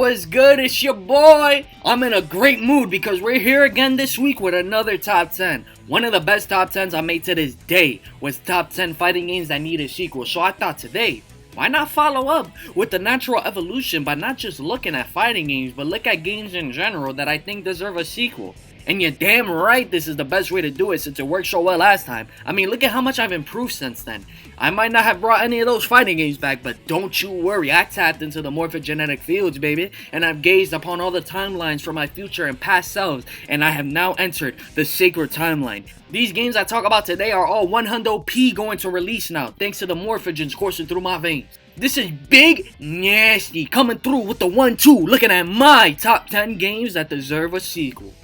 what's good? It's your boy. I'm in a great mood because we're here again this week with another top 10. One of the best top 10s I made to this day was top 10 fighting games that need a sequel. So I thought today, why not follow up with the natural evolution by not just looking at fighting games, but look at games in general that I think deserve a sequel. And you're damn right this is the best way to do it since it worked so well last time. I mean, look at how much I've improved since then. I might not have brought any of those fighting games back, but don't you worry, I tapped into the morphogenetic fields, baby. And I've gazed upon all the timelines for my future and past selves, and I have now entered the sacred timeline. These games I talk about today are all 100p going to release now, thanks to the morphogens coursing through my veins. This is big, nasty, coming through with the 1-2, looking at my top 10 games that deserve a sequel.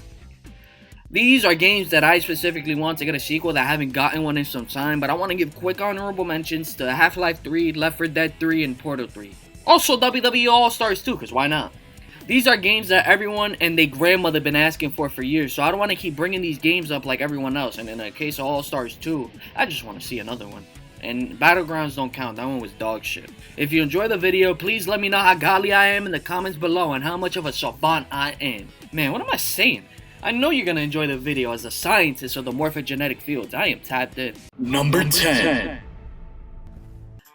These are games that I specifically want to get a sequel that haven't gotten one in some time, but I want to give quick honorable mentions to Half-Life 3, Left 4 Dead 3, and Portal 3. Also WWE All-Stars 2, because why not? These are games that everyone and their grandmother been asking for years, so I don't want to keep bringing these games up like everyone else, and in the case of All-Stars 2, I just want to see another one. And Battlegrounds don't count, that one was dog shit. If you enjoy the video, please let me know how godly I am in the comments below and how much of a savant I am. Man, what am I saying? I know you're gonna enjoy the video. As a scientist of the morphogenetic fields, I am tapped in. Number 10.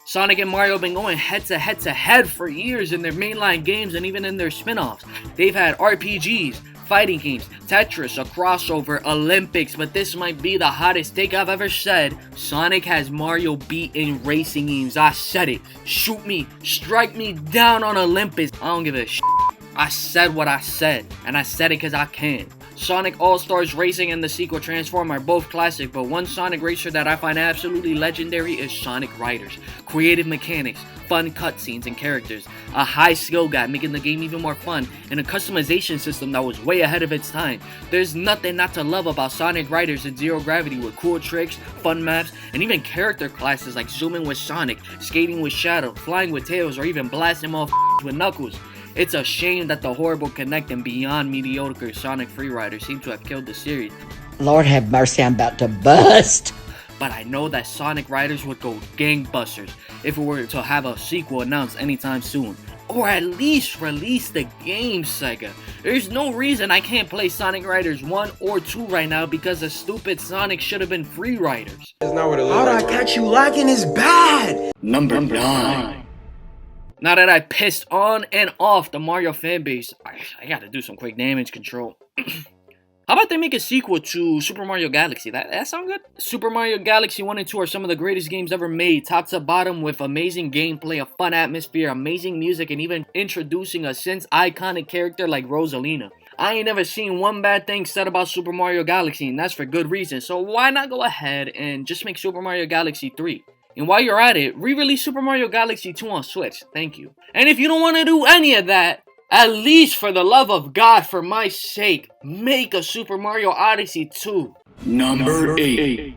Sonic and Mario have been going head to head for years in their mainline games and even in their spin-offs. They've had RPGs, fighting games, Tetris, a crossover, Olympics, but this might be the hottest take I've ever said. Sonic has Mario beat in racing games. I said it. Shoot me, strike me down on Olympus. I don't give a shit. I said what I said, and I said it because I can. Sonic All-Stars Racing and the sequel Transform are both classic, but one Sonic racer that I find absolutely legendary is Sonic Riders. Creative mechanics, fun cutscenes and characters, a high skill gap making the game even more fun, and a customization system that was way ahead of its time. There's nothing not to love about Sonic Riders in Zero Gravity with cool tricks, fun maps, and even character classes like zooming with Sonic, skating with Shadow, flying with Tails, or even blasting motherfuckers with Knuckles. It's a shame that the horrible Connect and beyond mediocre Sonic Free Rider seem to have killed the series. Lord have mercy, I'm about to bust. But I know that Sonic Riders would go gangbusters if it were to have a sequel announced anytime soon. Or at least release the game, Sega. There's no reason I can't play Sonic Riders 1 or 2 right now because the stupid Sonic should have been Free Riders. How do I catch you lacking is bad. Number 9. Now that I pissed on and off the Mario fanbase, I gotta do some quick damage control. How about they make a sequel to Super Mario Galaxy? That sound good? Super Mario Galaxy 1 and 2 are some of the greatest games ever made, top to bottom, with amazing gameplay, a fun atmosphere, amazing music, and even introducing a since iconic character like Rosalina. I ain't never seen one bad thing said about Super Mario Galaxy, and that's for good reason, so why not go ahead and just make Super Mario Galaxy 3? And while you're at it, re-release Super Mario Galaxy 2 on Switch. Thank you. And if you don't want to do any of that, at least for the love of God, for my sake, make a Super Mario Odyssey 2. Number 8.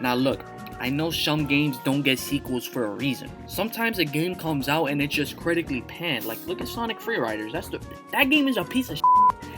Now look, I know some games don't get sequels for a reason. Sometimes a game comes out and it's just critically panned. Like, look at Sonic Free Riders. That game is a piece of shit.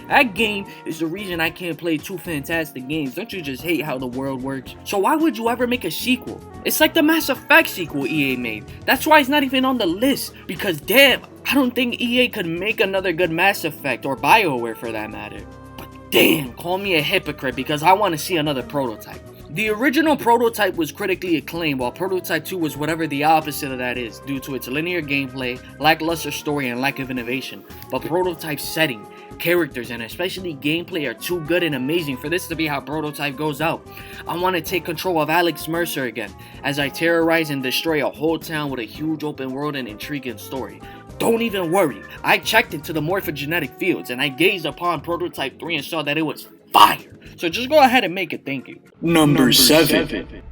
That game is the reason I can't play two fantastic games. Don't you just hate how the world works? So why would you ever make a sequel? It's like the Mass Effect sequel EA made. That's why it's not even on the list. Because damn, I don't think EA could make another good Mass Effect, or BioWare for that matter. But damn, call me a hypocrite because I want to see another prototype. The original Prototype was critically acclaimed, while Prototype 2 was whatever the opposite of that is, due to its linear gameplay, lackluster story, and lack of innovation. But Prototype's setting, characters, and especially gameplay are too good and amazing for this to be how Prototype goes out. I want to take control of Alex Mercer again, as I terrorize and destroy a whole town with a huge open world and intriguing story. Don't even worry, I checked into the morphogenetic fields, and I gazed upon Prototype 3 and saw that it was fire. So just go ahead and make it, thank you. Number 7.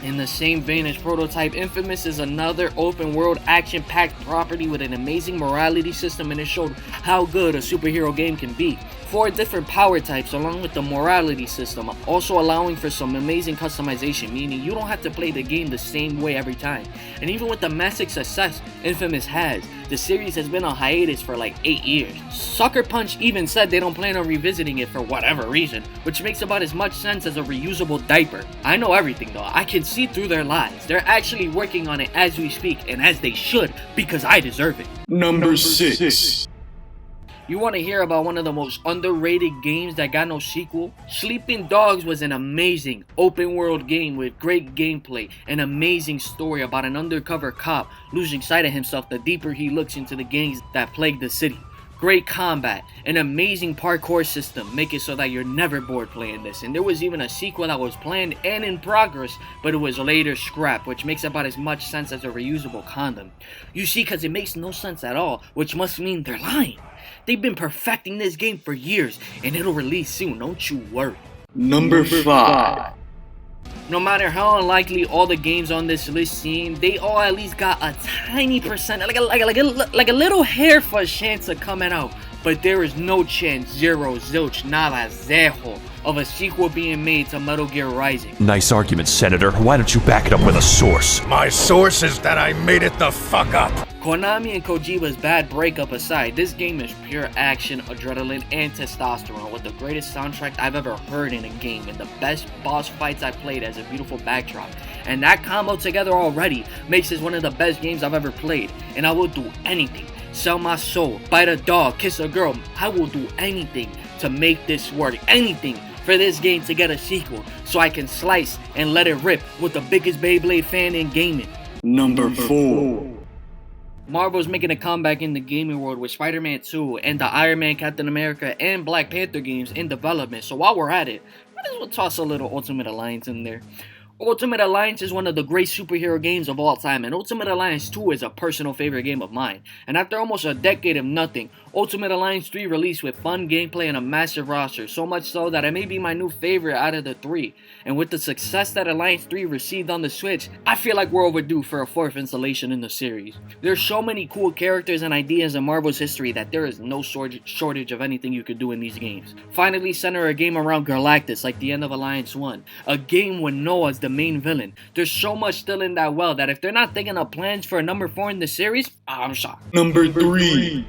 In the same vein as Prototype, Infamous is another open world action-packed property with an amazing morality system, and it showed how good a superhero game can be. 4 different power types along with the morality system, also allowing for some amazing customization, meaning you don't have to play the game the same way every time. And even with the massive success Infamous has, the series has been on hiatus for like 8 years. Sucker Punch even said they don't plan on revisiting it for whatever reason, which makes about as much sense as a reusable diaper. I know everything though, I can see through their lies. They're actually working on it as we speak, and as they should, because I deserve it. Number 6. You want to hear about one of the most underrated games that got no sequel? Sleeping Dogs was an amazing open world game with great gameplay, an amazing story about an undercover cop losing sight of himself the deeper he looks into the gangs that plague the city. Great combat, an amazing parkour system, make it so that you're never bored playing this. And there was even a sequel that was planned and in progress, but it was later scrapped, which makes about as much sense as a reusable condom. You see, cause it makes no sense at all, which must mean they're lying. They've been perfecting this game for years, and it'll release soon, don't you worry. Number 5. No matter how unlikely all the games on this list seem, they all at least got a tiny percent, like a little hair for a chance of coming out. But there is no chance, zero, zilch, nada, zejo, of a sequel being made to Metal Gear Rising. Nice argument, Senator. Why don't you back it up with a source? My source is that I made it the fuck up. Konami and Kojima's bad breakup aside, this game is pure action, adrenaline, and testosterone with the greatest soundtrack I've ever heard in a game and the best boss fights I've played as a beautiful backdrop. And that combo together already makes this one of the best games I've ever played, and I will do anything. Sell my soul, bite a dog, kiss a girl. I will do anything to make this work. Anything for this game to get a sequel so I can slice and let it rip with the biggest Beyblade fan in gaming. Number 4. Marvel's making a comeback in the gaming world with Spider-Man 2 and the Iron Man, Captain America, and Black Panther games in development. So while we're at it, might as well toss a little Ultimate Alliance in there. Ultimate Alliance is one of the great superhero games of all time, and Ultimate Alliance 2 is a personal favorite game of mine. And after almost a decade of nothing, Ultimate Alliance 3 released with fun gameplay and a massive roster, so much so that it may be my new favorite out of the 3. And with the success that Alliance 3 received on the Switch, I feel like we're overdue for a 4th installation in the series. There's so many cool characters and ideas in Marvel's history that there is no shortage of anything you could do in these games. Finally center a game around Galactus like the end of Alliance 1, a game with Noah's the main villain. There's so much still in that well that if they're not thinking of plans for a number 4 in the series, I'm shocked. Number 3.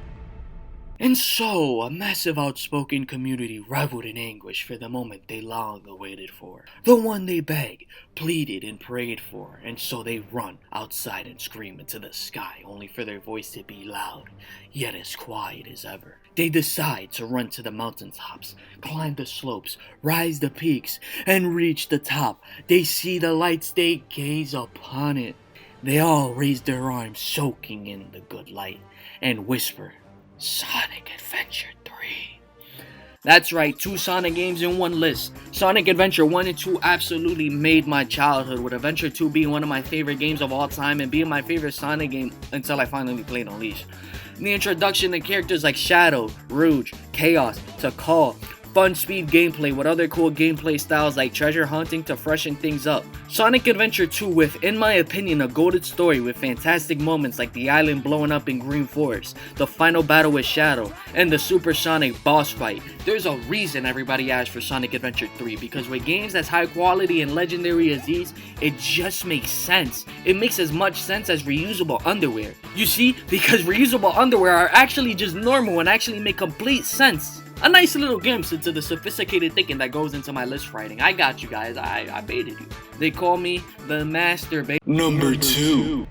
And so, a massive outspoken community reveled in anguish for the moment they long awaited for. The one they begged, pleaded, and prayed for. And so they run outside and scream into the sky, only for their voice to be loud, yet as quiet as ever. They decide to run to the mountaintops, climb the slopes, rise the peaks, and reach the top. They see the lights, they gaze upon it. They all raise their arms, soaking in the good light, and whisper, Sonic Adventure 3. That's right, 2 Sonic games in one list. Sonic Adventure 1 and 2 absolutely made my childhood, with Adventure 2 being one of my favorite games of all time and being my favorite Sonic game until I finally played Unleashed. The introduction to characters like Shadow, Rouge, Chaos, to Call, fun speed gameplay with other cool gameplay styles like treasure hunting to freshen things up. Sonic Adventure 2 with, in my opinion, a golden story with fantastic moments like the island blowing up in Green Forest, the final battle with Shadow, and the supersonic boss fight. There's a reason everybody asks for Sonic Adventure 3, because with games as high quality and legendary as these, it just makes sense. It makes as much sense as reusable underwear. You see, because reusable underwear are actually just normal and actually make complete sense. A nice little glimpse into the sophisticated thinking that goes into my list writing. I got you guys, I baited you. They call me the master bait. Number 2.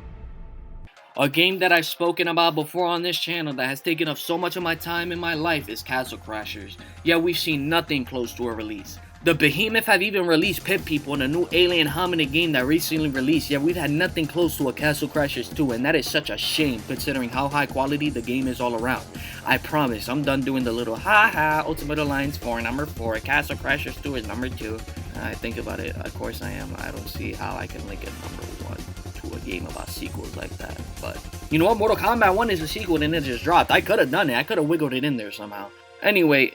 A game that I've spoken about before on this channel that has taken up so much of my time in my life is Castle Crashers. Yet we've seen nothing close to a release. The Behemoth have even released Pit People in a new alien hominid game that recently released, yet we've had nothing close to a Castle Crashers 2, and that is such a shame considering how high quality the game is all around. I promise, I'm done doing the little haha, Ultimate Alliance 4, number 4, Castle Crashers 2 is number 2. I think about it, of course I am. I don't see how I can link it number 1 to a game about sequels like that, but you know what, Mortal Kombat 1 is a sequel and it just dropped. I could have done it, I could have wiggled it in there somehow. Anyway,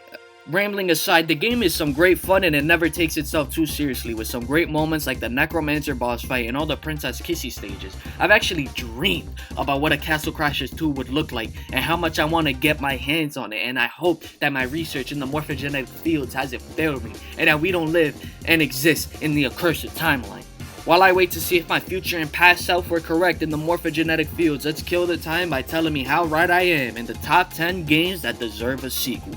Rambling aside, the game is some great fun and it never takes itself too seriously, with some great moments like the Necromancer boss fight and all the Princess Kissy stages. I've actually dreamed about what a Castle Crashers 2 would look like and how much I want to get my hands on it, and I hope that my research in the morphogenetic fields hasn't failed me and that we don't live and exist in the accursed timeline. While I wait to see if my future and past self were correct in the morphogenetic fields, let's kill the time by telling me how right I am in the top 10 games that deserve a sequel.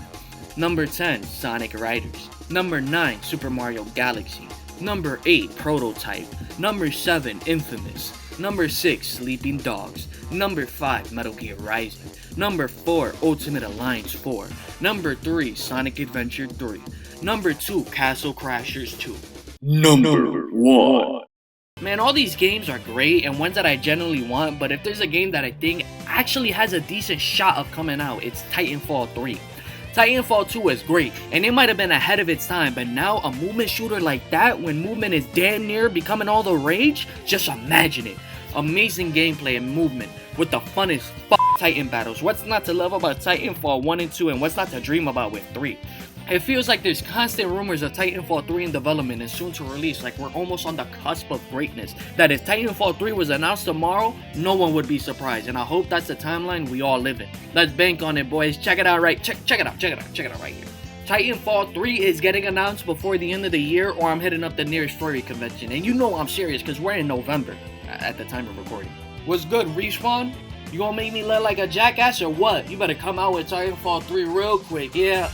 Number 10, Sonic Riders. Number 9, Super Mario Galaxy. Number 8, Prototype. Number 7, Infamous. Number 6, Sleeping Dogs. Number 5, Metal Gear Rising. Number 4, Ultimate Alliance 4. Number 3, Sonic Adventure 3. Number 2, Castle Crashers 2. Number 1. Man, all these games are great and ones that I genuinely want, but if there's a game that I think actually has a decent shot of coming out, it's Titanfall 3. Titanfall 2 is great, and it might have been ahead of its time, but now a movement shooter like that, when movement is damn near becoming all the rage, just imagine it. Amazing gameplay and movement, with the funnest Titan battles. What's not to love about Titanfall 1 and 2, and what's not to dream about with 3? It feels like there's constant rumors of Titanfall 3 in development and soon to release, like we're almost on the cusp of greatness. That if Titanfall 3 was announced tomorrow, no one would be surprised, and I hope that's the timeline we all live in. Let's bank on it, boys. Check it out right right here. Titanfall 3 is getting announced before the end of the year, or I'm hitting up the nearest furry convention, and you know I'm serious because we're in November at the time of recording. What's good, Respawn? You gonna make me look like a jackass or what? You better come out with Titanfall 3 real quick, yeah.